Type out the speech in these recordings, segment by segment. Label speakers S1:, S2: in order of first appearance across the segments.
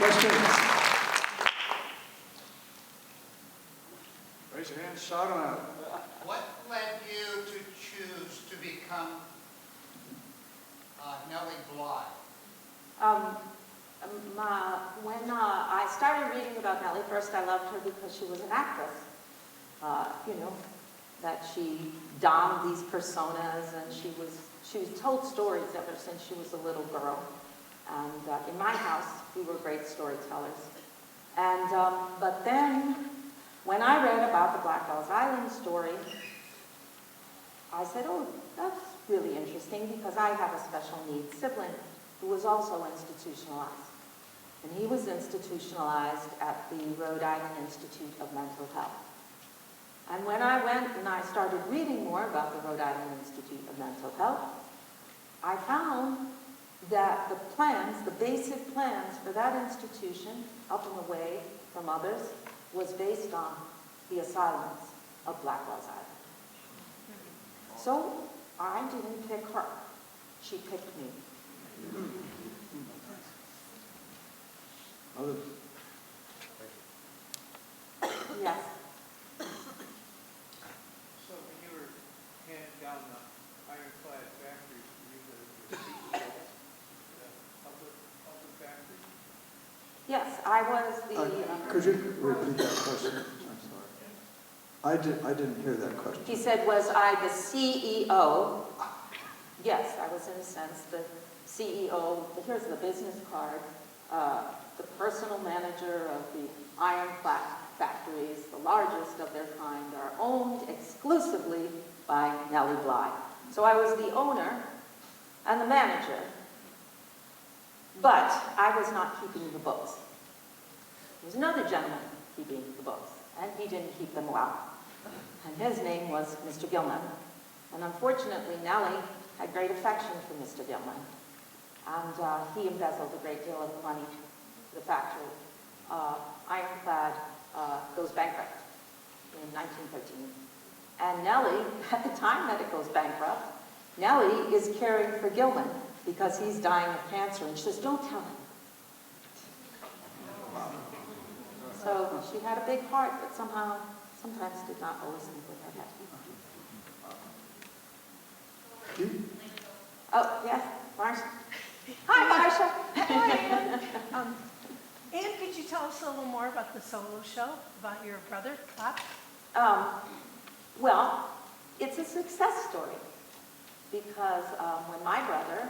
S1: Questions? Raise your hand, shout them out.
S2: What led you to choose to become Nellie Bly?
S3: When I started reading about Nellie, first I loved her because she was an actress. That she donned these personas, and she was told stories ever since she was a little girl. And in my house, we were great storytellers. And but then, when I read about the Black Ellis Island story, I said, "Oh, that's really interesting," because I have a special needs sibling who was also institutionalized. And he was institutionalized at the Rhode Island Institute of Mental Health. And when I went and I started reading more about the Rhode Island Institute of Mental Health, I found that the basic plans for that institution, up and away from others, was based on the asylums of Black Ellis Island. So I didn't pick her, she picked me.
S1: Others?
S3: Yes.
S4: So when you were handing down the ironclad factories, were you the CEO of the public factory?
S3: Yes, I was the...
S1: Could you repeat that question? I'm sorry. I didn't hear that question.
S3: He said, was I the CEO? Yes, I was in a sense the CEO. Here's the business card. The personal manager of the ironclad factories, the largest of their kind, are owned exclusively by Nellie Bly. So I was the owner and the manager, but I was not keeping the books. There was another gentleman keeping the books, and he didn't keep them well. And his name was Mr. Gilman. And unfortunately, Nellie had great affection for Mr. Gilman. And he embezzled a great deal of money to the factory. Ironclad goes bankrupt in 1913. And Nellie, at the time that it goes bankrupt, Nellie is caring for Gilman because he's dying of cancer. And she says, "Don't tell him." So she had a big heart, but sometimes did not always think with her head. Oh, yes, Marcia. Hi, Marcia.
S5: Hi, Ann. Ann, could you tell us a little more about the solo show, about your brother, Pop?
S3: Well, it's a success story because when my brother,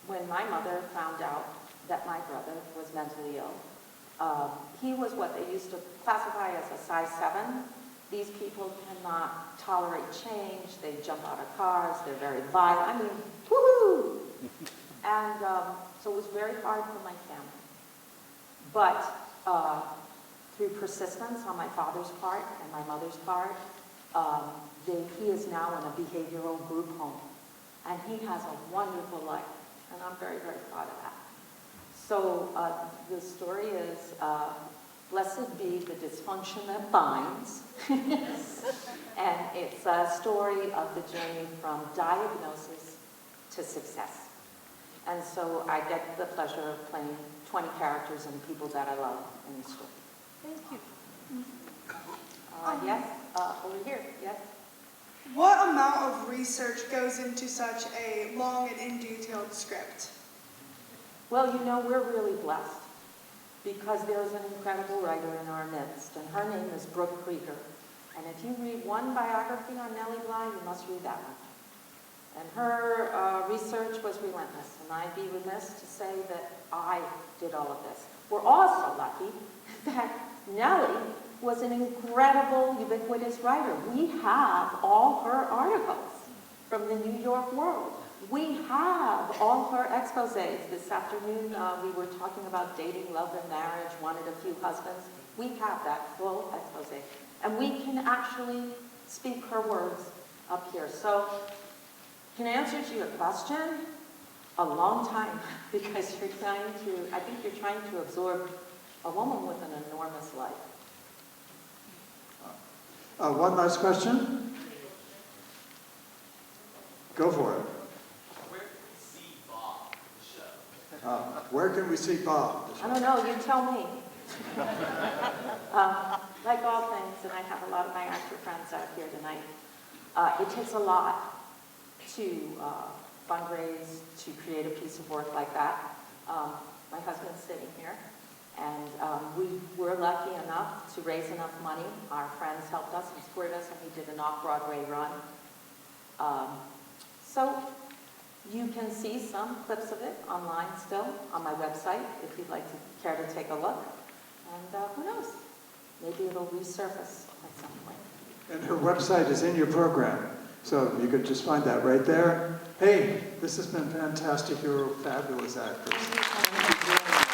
S3: when my mother found out that my brother was mentally ill, he was what they used to classify as a size 7. These people cannot tolerate change. They jump out of cars. They're very violent. I mean, woohoo! And so it was very hard for my family. But through persistence on my father's part and my mother's part, he is now in a behavioral group home. And he has a wonderful life. And I'm very, very proud of that. So the story is, blessed be the dysfunction that binds. And it's a story of the journey from diagnosis to success. And so I get the pleasure of playing 20 characters and people that I love in the story.
S5: Thank you.
S3: Yes, over here, yes.
S6: What amount of research goes into such a long and in-detailed script?
S3: Well, we're really blessed because there's an incredible writer in our midst, and her name is Brooke Krieger. And if you read one biography on Nellie Bly, you must read that one. And her research was relentless, and I'd be remiss to say that I did all of this. We're also lucky that Nellie was an incredible, ubiquitous writer. We have all her articles from the New York World. We have all her exposés. This afternoon, we were talking about dating, love, and marriage, wanted a few husbands. We have that full exposé. And we can actually speak her words up here. So, in answer to your question, a long time, because I think you're trying to absorb a woman with an enormous life.
S1: One last question. Go for it.
S7: Where did you see Bob in the show?
S1: Where can we see Bob?
S3: I don't know, you tell me. Like all things, and I have a lot of my actor friends out here tonight, it takes a lot to fundraise, to create a piece of work like that. My husband's sitting here, and we were lucky enough to raise enough money. Our friends helped us and supported us, and we did an off-Broadway run. So you can see some clips of it online still on my website if you'd like to care to take a look. And who knows? Maybe it'll resurface at some point.
S1: And her website is in your program, so you could just find that right there. Hey, this has been fantastic. You're a fabulous actress.
S3: Thank you.